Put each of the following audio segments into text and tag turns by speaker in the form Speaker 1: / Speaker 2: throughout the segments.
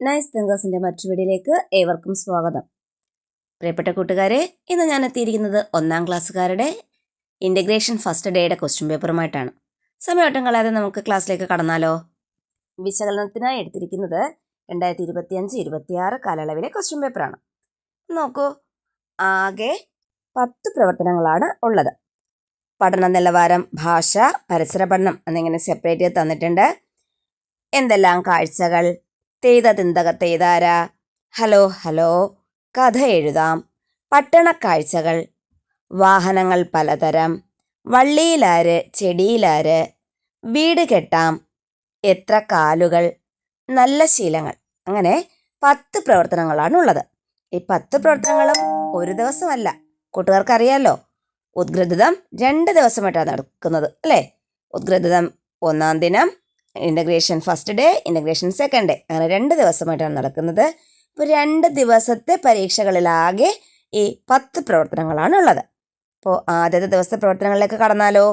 Speaker 1: Nice തിങ്കേഴ്സിൻ്റെ മറ്റൊരു വീഡിയോയിലേക്ക് ഏവർക്കും സ്വാഗതം. പ്രിയപ്പെട്ട കൂട്ടുകാരെ, ഇന്ന് ഞാൻ എത്തിയിരിക്കുന്നത് 1ാം ക്ലാസ്സുകാരുടെ ഇൻ്റഗ്രേഷൻ ഫസ്റ്റ് ഡേയുടെ ക്വസ്റ്റ്യൻ പേപ്പറുമായിട്ടാണ്. സമയോട്ടം കളയാതെ നമുക്ക് ക്ലാസ്സിലേക്ക് കടന്നാലോ. വിശകലനത്തിനായി എടുത്തിരിക്കുന്നത് 2025-26 കാലയളവിലെ ക്വസ്റ്റ്യൻ പേപ്പറാണ്. നോക്കൂ, ആകെ 10 പ്രവർത്തനങ്ങളാണ് ഉള്ളത്. പഠന നിലവാരം, ഭാഷ, പരിസര പഠനം എന്നിങ്ങനെ സെപ്പറേറ്റ് ചെയ്ത് തന്നിട്ടുണ്ട്. എന്തെല്ലാം കാഴ്ചകൾ, തെയ്ത തിന്തക തെയ്താര, ഹലോ ഹലോ, കഥ എഴുതാം, പട്ടണക്കാഴ്ചകൾ, വാഹനങ്ങൾ പലതരം, വള്ളിയിലാര് ചെടിയിലാര്, വീട് കെട്ടാം, എത്ര കാലുകൾ, നല്ല ശീലങ്ങൾ, അങ്ങനെ 10 പ്രവർത്തനങ്ങളാണ് ഉള്ളത്. ഈ 10 പ്രവർത്തനങ്ങളും ഒരു ദിവസമല്ല. കൂട്ടുകാർക്കറിയാലോ, ഉദ്ഗ്രഥിതം 2 ദിവസമായിട്ടാണ് നടക്കുന്നത് അല്ലേ. ഉദ്ഗ്രഥിതം 1ാം ദിനം, integration first day, integration second day, അങ്ങനെ 2 ദിവസമായിട്ടാണ് നടക്കുന്നത്. ഇപ്പോൾ 2 ദിവസത്തെ പരീക്ഷകളിലാകെ ഈ 10 പ്രവർത്തനങ്ങളാണ് ഉള്ളത്. അപ്പോൾ ആദ്യത്തെ ദിവസത്തെ പ്രവർത്തനങ്ങളിലേക്ക് കടന്നാലോ.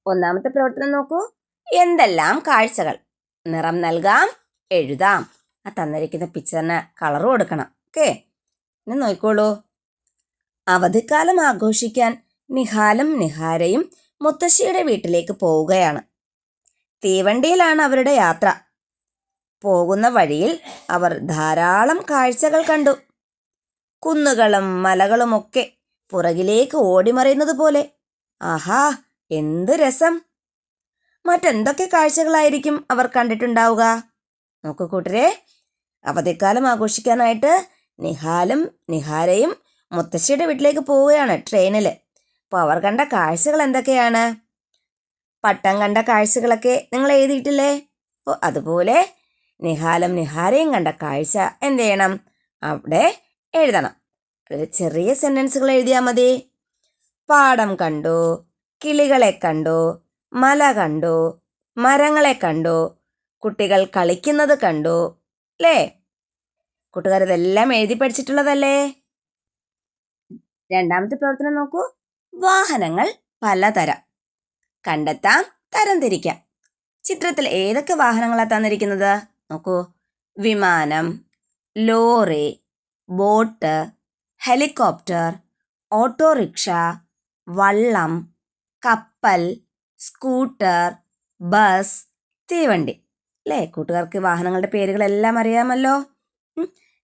Speaker 1: 1ാമത്തെ പ്രവർത്തനം നോക്കൂ, എന്തെല്ലാം കാഴ്ചകൾ, നിറം നൽകാം, എഴുതാം. ആ തന്നിരിക്കുന്ന പിക്ചറിന് കളർ കൊടുക്കണം. ഓക്കെ, ഇനി നോക്കിക്കോളൂ. അവധിക്കാലം ആഘോഷിക്കാൻ നിഹാലും നിഹാരയും മുത്തശ്ശിയുടെ വീട്ടിലേക്ക് പോവുകയാണ്. തീവണ്ടിയിലാണ് അവരുടെ യാത്ര. പോകുന്ന വഴിയിൽ അവർ ധാരാളം കാഴ്ചകൾ കണ്ടു. കുന്നുകളും മലകളുമൊക്കെ പുറകിലേക്ക് ഓടിമറയുന്നത് പോലെ. ആഹാ, എന്ത് രസം! മറ്റെന്തൊക്കെ കാഴ്ചകളായിരിക്കും അവർ കണ്ടിട്ടുണ്ടാവുക? നോക്കൂ കൂട്ടരെ, അവധിക്കാലം ആഘോഷിക്കാനായിട്ട് നിഹാലും നിഹാരയും മുത്തശ്ശിയുടെ വീട്ടിലേക്ക് പോവുകയാണ് ട്രെയിനിൽ. അപ്പോൾ അവർ കണ്ട കാഴ്ചകൾ എന്തൊക്കെയാണ്? പട്ടം കണ്ട കാഴ്ചകളൊക്കെ നിങ്ങൾ എഴുതിയിട്ടില്ലേ? അപ്പോൾ അതുപോലെ നിഹാലും നിഹാരയും കണ്ട കാഴ്ച എന്ത് ചെയ്യണം? അവിടെ എഴുതണം. വളരെ ചെറിയ സെൻറ്റൻസുകൾ എഴുതിയാൽ മതി. പാടം കണ്ടു, കിളികളെ കണ്ടു, മല കണ്ടു, മരങ്ങളെ കണ്ടു, കുട്ടികൾ കളിക്കുന്നത് കണ്ടു അല്ലേ? കൂട്ടുകാർ ഇതെല്ലാം എഴുതി പഠിച്ചിട്ടുള്ളതല്ലേ? 2ാമത്തെ പ്രവർത്തനം നോക്കൂ, വാഹനങ്ങൾ പലതരം, കണ്ടെത്താം, തരംതിരിക്കാം. ചിത്രത്തിൽ ഏതൊക്കെ വാഹനങ്ങളാണ് തന്നിരിക്കുന്നത്? നോക്കൂ, വിമാനം, ലോറി, ബോട്ട്, ഹെലികോപ്റ്റർ, ഓട്ടോറിക്ഷ, വള്ളം, കപ്പൽ, സ്കൂട്ടർ, ബസ്, തീവണ്ടി അല്ലേ? കൂട്ടുകാർക്ക് വാഹനങ്ങളുടെ പേരുകളെല്ലാം അറിയാമല്ലോ.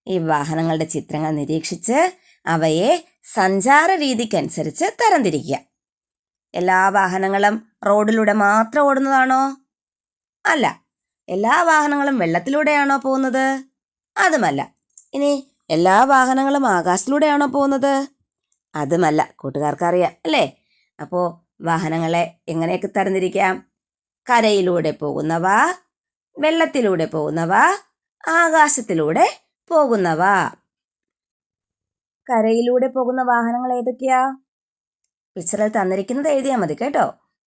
Speaker 1: ഈ വാഹനങ്ങളുടെ ചിത്രങ്ങൾ നിരീക്ഷിച്ച് അവയെ സഞ്ചാര രീതിക്കനുസരിച്ച് തരംതിരിക്കുക. എല്ലാ വാഹനങ്ങളും റോഡിലൂടെ മാത്രം ഓടുന്നതാണോ? അല്ല. എല്ലാ വാഹനങ്ങളും വെള്ളത്തിലൂടെയാണോ പോകുന്നത്? അതുമല്ല. ഇനി എല്ലാ വാഹനങ്ങളും ആകാശത്തിലൂടെയാണോ പോകുന്നത്? അതുമല്ല. കൂട്ടുകാർക്കറിയാം അല്ലേ? അപ്പോൾ വാഹനങ്ങളെ എങ്ങനെയൊക്കെ തരംതിരിക്കാം? കരയിലൂടെ പോകുന്നവ, വെള്ളത്തിലൂടെ പോകുന്നവ, ആകാശത്തിലൂടെ പോകുന്നവ. കരയിലൂടെ പോകുന്ന വാഹനങ്ങൾ ഏതൊക്കെയാ? പിക്ചറിൽ തന്നിരിക്കുന്നത് എഴുതിയാൽ മതി കേട്ടോ.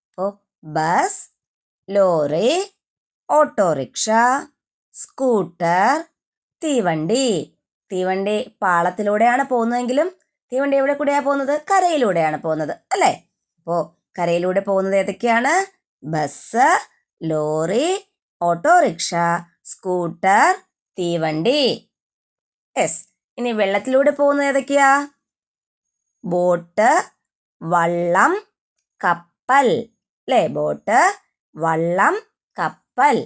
Speaker 1: അപ്പോൾ ബസ്, ലോറി, ഓട്ടോറിക്ഷ, സ്കൂട്ടർ, തീവണ്ടി. തീവണ്ടി പാളത്തിലൂടെയാണ് പോകുന്നതെങ്കിലും തീവണ്ടി എവിടെ കൂടെയാണ് പോകുന്നത്? കരയിലൂടെയാണ് പോകുന്നത് അല്ലേ? അപ്പോൾ കരയിലൂടെ പോകുന്നത് ഏതൊക്കെയാണ്? ബസ്, ലോറി, ഓട്ടോറിക്ഷ, സ്കൂട്ടർ, തീവണ്ടി. യെസ്. ഇനി വെള്ളത്തിലൂടെ പോകുന്നത് ഏതൊക്കെയാ? ബോട്ട്, വള്ളം, കപ്പൽ അല്ലേ? ബോട്ട്, വള്ളം, കപ്പൽ.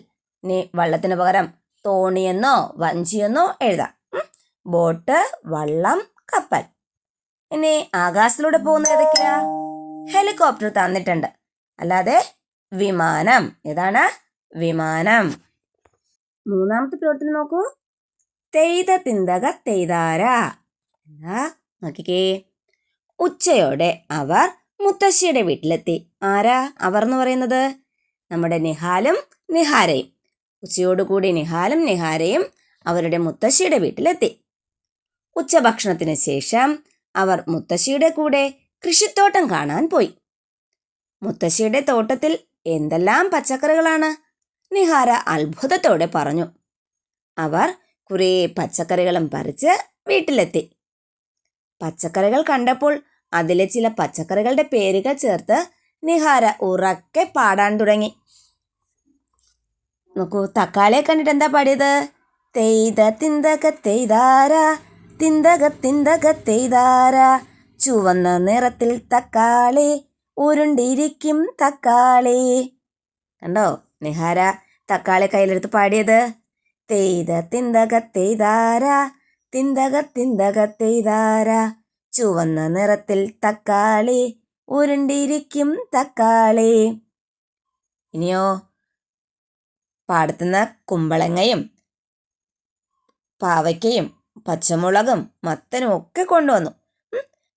Speaker 1: ഇനി വള്ളത്തിന് പകരം തോണിയെന്നോ വഞ്ചിയെന്നോ എഴുതാം. ബോട്ട്, വള്ളം, കപ്പൽ. ഇനി ആകാശത്തിലൂടെ പോകുന്നത് ഏതൊക്കെയാ? ഹെലികോപ്റ്റർ തന്നിട്ടുണ്ട്, അല്ലാതെ വിമാനം. ഏതാണ്? വിമാനം. 3ാമത്തെ പ്രവർത്തനം നോക്കൂ, തെയ്ത തിന്തക തെയ്താര. എന്താ നോക്കിക്കേ. ഉച്ചയോടെ അവർ മുത്തശ്ശിയുടെ വീട്ടിലെത്തി. ആരാ അവർ എന്ന് പറയുന്നത്? നമ്മുടെ നിഹാലും നിഹാരയും. ഉച്ചയോടുകൂടി നിഹാലും നിഹാരയും അവരുടെ മുത്തശ്ശിയുടെ വീട്ടിലെത്തി. ഉച്ചഭക്ഷണത്തിന് ശേഷം അവർ മുത്തശ്ശിയുടെ കൂടെ കൃഷിത്തോട്ടം കാണാൻ പോയി. മുത്തശ്ശിയുടെ തോട്ടത്തിൽ എന്തെല്ലാം പച്ചക്കറികളാണ്? നിഹാര അത്ഭുതത്തോടെ പറഞ്ഞു. അവർ കുറേ പച്ചക്കറികളും പറിച്ച് വീട്ടിലെത്തി. പച്ചക്കറികൾ കണ്ടപ്പോൾ അതിലെ ചില പച്ചക്കറികളുടെ പേരുകൾ ചേർത്ത് നിഹാര ഉറക്കെ പാടാൻ തുടങ്ങി. നോക്കൂ, തക്കാളിയെ കണ്ടിട്ട് എന്താ പാടിയത്? തെയ്ത തിന്തകത്തെയ്താര തിന്തകത്തെയ്താര ചുവന്ന നിറത്തിൽ തക്കാളി ഉരുണ്ടിരിക്കും തക്കാളി. കണ്ടോ നിഹാര തക്കാളി കയ്യിലെടുത്ത് പാടിയത്? തെയ്ത തിന്തകത്തെയ്താര തിന്തകത്തെയ്താര ചുവന്ന നിറത്തിൽ തക്കാളി ഉരുണ്ടിരിക്കും തക്കാളി. ഇനിയോ പാടത്തുനിന്ന് കുമ്പളങ്ങയും പാവയ്ക്കയും പച്ചമുളകും മത്തനും ഒക്കെ കൊണ്ടുവന്നു.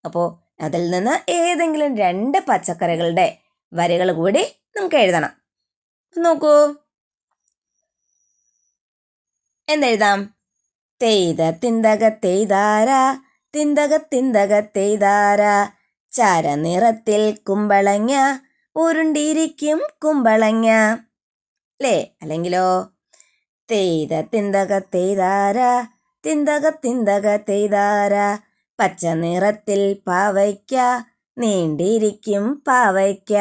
Speaker 1: അപ്പോൾ അതിൽ നിന്ന് ഏതെങ്കിലും 2 പച്ചക്കറികളുടെ വരികൾ കൂടി നമുക്ക് എഴുതണം. നോക്കൂ, എന്തെഴുതാം? തെയ്ത തിന്തകത്തെയ്താര തിന്തകത്തെയ്താര ചാരനിറത്തിൽ കുമ്പളങ്ങ ഉരുണ്ടിരിക്കും കുമ്പളങ്ങ അല്ലേ? അല്ലെങ്കിലോ തെയ്ത തിന്തകത്തെയ്താര തിന്തകത്തെയ്താര പച്ച നിറത്തിൽ പാവയ്ക്ക നീണ്ടിരിക്കും പാവയ്ക്ക.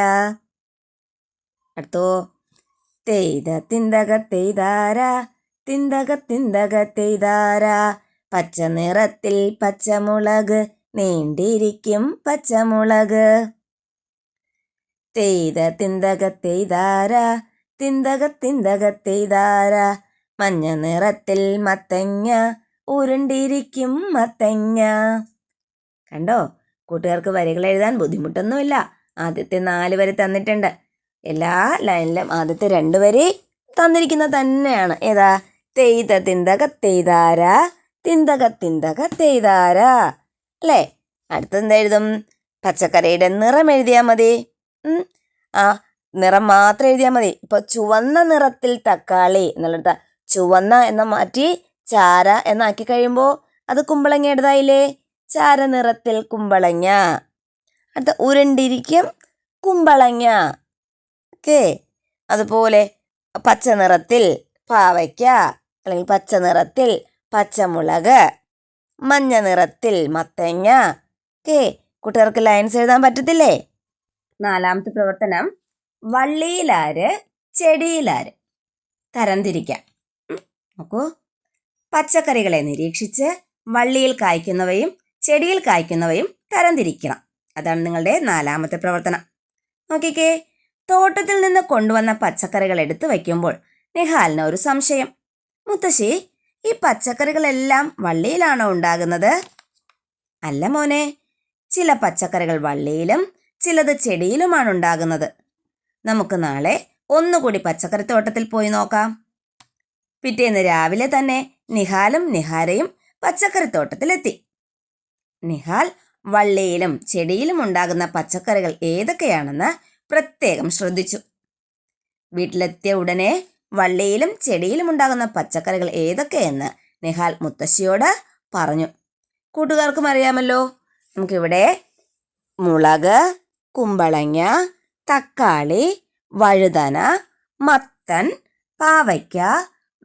Speaker 1: അടുത്തോ തെയ്ത തിന്തകത്തെയ്താര തിന്തകത്തെയ്താര പച്ച നിറത്തിൽ പച്ചമുളക് നീണ്ടിരിക്കും പച്ചമുളക്. തെയ്ത തിന്തകത്തെയ്താര തിന്തകത്തെയ്താര മഞ്ഞ നിറത്തിൽ മത്തങ്ങ ഉരുണ്ടിരിക്കും മത്തങ്ങ. കണ്ടോ, കൂട്ടുകാർക്ക് വരികൾ എഴുതാൻ ബുദ്ധിമുട്ടൊന്നുമില്ല. ആദ്യത്തെ 4 വരി തന്നിട്ടുണ്ട്. എല്ലാ ലൈനിലും ആദ്യത്തെ 2 വരി തന്നിരിക്കുന്നത് തന്നെയാണ്. ഏതാ? തെയ്ത തിന്തകത്തെയ്താര തിന്തകത്തെയ്താര അല്ലേ? അടുത്തെന്തെഴുതും? പച്ചക്കറിയുടെ നിറം എഴുതിയാൽ മതി. ആ നിറം മാത്രം എഴുതിയാൽ മതി. ഇപ്പോൾ ചുവന്ന നിറത്തിൽ തക്കാളി എന്നുള്ളത് ചുവന്ന എന്ന മാറ്റി ചാര എന്നാക്കി കഴിയുമ്പോൾ അത് കുമ്പളങ്ങയുടേതായില്ലേ? ചാര നിറത്തിൽ കുമ്പളങ്ങ. അടുത്ത ഉരുണ്ടിരിക്കും കുമ്പളങ്ങ. ഓക്കെ. അതുപോലെ പച്ച നിറത്തിൽ പാവയ്ക്ക അല്ലെങ്കിൽ പച്ച നിറത്തിൽ പച്ചമുളക്, മഞ്ഞ നിറത്തിൽ മത്തങ്ങ. ഓക്കെ, കൂട്ടുകാർക്ക് ലൈൻസ് എഴുതാൻ പറ്റത്തില്ലേ? 4ാമത്തെ പ്രവർത്തനം വള്ളിയിലാര് ചെടിയിലാര് തരംതിരിക്കാം. നോക്കൂ, പച്ചക്കറികളെ നിരീക്ഷിച്ച് വള്ളിയിൽ കായ്ക്കുന്നവയും ചെടിയിൽ കായ്ക്കുന്നവയും തരംതിരിക്കണം. അതാണ് നിങ്ങളുടെ 4ാമത്തെ പ്രവർത്തനം. നോക്കിക്കേ, തോട്ടത്തിൽ നിന്ന് കൊണ്ടുവന്ന പച്ചക്കറികൾ എടുത്തു വയ്ക്കുമ്പോൾ നിഹാലിന് ഒരു സംശയം. മുത്തശ്ശി, ഈ പച്ചക്കറികളെല്ലാം വള്ളിയിലാണോ ഉണ്ടാകുന്നത്? അല്ല മോനെ, ചില പച്ചക്കറികൾ വള്ളിയിലും ചിലത് ചെടിയിലുമാണ് ഉണ്ടാകുന്നത്. നമുക്ക് നാളെ ഒന്നുകൂടി പച്ചക്കറിത്തോട്ടത്തിൽ പോയി നോക്കാം. പിറ്റേന്ന് രാവിലെ തന്നെ നിഹാലും നിഹാരയും പച്ചക്കറിത്തോട്ടത്തിലെത്തി. നിഹാൽ വള്ളിയിലും ചെടിയിലും ഉണ്ടാകുന്ന പച്ചക്കറികൾ ഏതൊക്കെയാണെന്ന് പ്രത്യേകം ശ്രദ്ധിച്ചു. വീട്ടിലെത്തിയ ഉടനെ വള്ളിയിലും ചെടിയിലും ഉണ്ടാകുന്ന പച്ചക്കറികൾ ഏതൊക്കെയെന്ന് നിഹാൽ മുത്തശ്ശിയോട് പറഞ്ഞു. കൂട്ടുകാർക്കും അറിയാമല്ലോ. നമുക്കിവിടെ മുളക്, കുമ്പളങ്ങ, തക്കാളി, വഴുതന, മത്തൻ, പാവയ്ക്ക,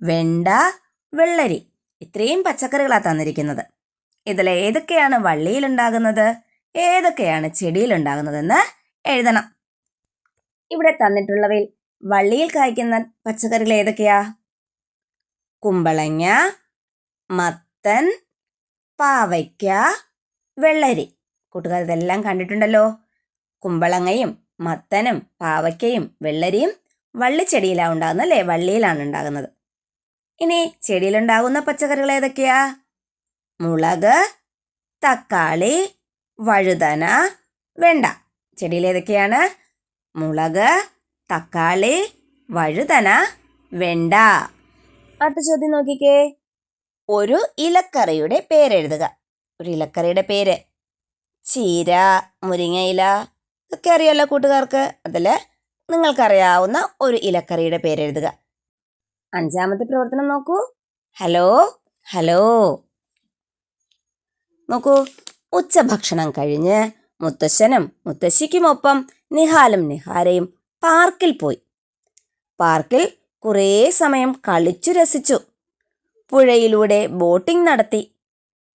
Speaker 1: വെണ്ട, വെള്ളരി ഇത്രയും പച്ചക്കറികളാണ് തന്നിരിക്കുന്നത്. ഇതിൽ ഏതൊക്കെയാണ് വള്ളിയിലുണ്ടാകുന്നത്, ഏതൊക്കെയാണ് ചെടിയിലുണ്ടാകുന്നതെന്ന് എഴുതണം. ഇവിടെ തന്നിട്ടുള്ളവയിൽ വള്ളിയിൽ കായ്ക്കുന്ന പച്ചക്കറികൾ ഏതൊക്കെയാ? കുമ്പളങ്ങ, മത്തൻ, പാവയ്ക്ക, വെള്ളരി. കൂട്ടുകാർ ഇതെല്ലാം കണ്ടിട്ടുണ്ടല്ലോ. കുമ്പളങ്ങയും മത്തനും പാവയ്ക്കയും വെള്ളരിയും വള്ളിച്ചെടിയിലാണ് ഉണ്ടാകുന്നത് അല്ലേ? വള്ളിയിലാണ് ഉണ്ടാകുന്നത്. ഇനി ചെടിയിലുണ്ടാകുന്ന പച്ചക്കറികൾ ഏതൊക്കെയാ? മുളക്, തക്കാളി, വഴുതന, വെണ്ട. ചെടിയിൽ ഏതൊക്കെയാണ്? മുളക്, തക്കാളി, വഴുതന, വെണ്ട. അടുത്ത ചോദ്യം നോക്കിക്കേ. ഒരു ഇലക്കറിയുടെ പേരെഴുതുക. ഒരു ഇലക്കറിയുടെ പേര്. ചീര, മുരിങ്ങയില ഇതൊക്കെ അറിയാലോ കൂട്ടുകാർക്ക്. അതിൽ നിങ്ങൾക്കറിയാവുന്ന ഒരു ഇലക്കറിയുടെ പേരെഴുതുക. 5ാമത്തെ പ്രവർത്തനം നോക്കൂ. Hello hello. നോക്കൂ, ഉച്ചഭക്ഷണം കഴിഞ്ഞ് മുത്തശ്ശനും മുത്തശ്ശിക്കുമൊപ്പം നിഹാലും നിഹാരയും പാർക്കിൽ പോയി. പാർക്കിൽ കുറേ സമയം കളിച്ചു രസിച്ചു. പുഴയിലൂടെ ബോട്ടിംഗ് നടത്തി.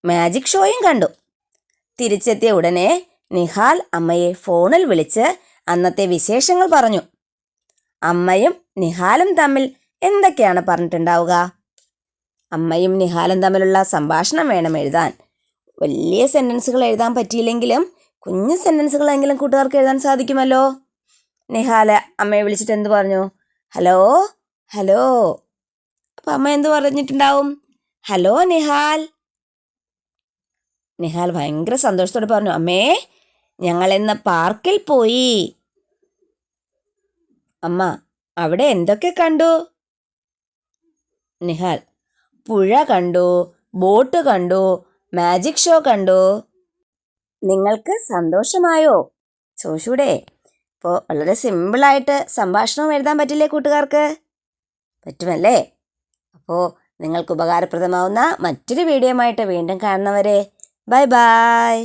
Speaker 1: മാജിക് ഷോയും കണ്ടു. തിരിച്ചെത്തിയ ഉടനെ നിഹാൽ അമ്മയെ ഫോണിൽ വിളിച്ച് അന്നത്തെ വിശേഷങ്ങൾ പറഞ്ഞു. അമ്മയും നിഹാലും തമ്മിൽ എന്തൊക്കെയാണ് പറഞ്ഞിട്ടുണ്ടാവുക? അമ്മയും നിഹാലും തമ്മിലുള്ള സംഭാഷണം വേണം എഴുതാൻ. വലിയ സെൻറ്റൻസുകൾ എഴുതാൻ പറ്റിയില്ലെങ്കിലും കുഞ്ഞു സെൻറ്റൻസുകളെങ്കിലും കൂട്ടുകാർക്ക് എഴുതാൻ സാധിക്കുമല്ലോ. നിഹാല് അമ്മയെ വിളിച്ചിട്ട് എന്ത് പറഞ്ഞു? Hello hello. അപ്പം അമ്മ എന്ത് പറഞ്ഞിട്ടുണ്ടാവും? ഹലോ നിഹാൽ. നിഹാൽ ഭയങ്കര സന്തോഷത്തോടെ പറഞ്ഞു, അമ്മേ ഞങ്ങൾ ഇന്ന് പാർക്കിൽ പോയി. അമ്മ അവിടെ എന്തൊക്കെ കണ്ടു? നിഹാൽ പുഴ കണ്ടു, ബോട്ട് കണ്ടു, മാജിക് ഷോ കണ്ടു. നിങ്ങൾക്ക് സന്തോഷമായോ? ചോദിച്ചൂടെ? അപ്പോൾ വളരെ സിമ്പിളായിട്ട് സംഭാഷണം എഴുതാൻ പറ്റില്ലേ കൂട്ടുകാർക്ക്? പറ്റുമല്ലേ? അപ്പോൾ നിങ്ങൾക്ക് ഉപകാരപ്രദമാവുന്ന മറ്റൊരു വീഡിയോയുമായിട്ട് വീണ്ടും കാണുന്നവരെ ബൈ ബൈ.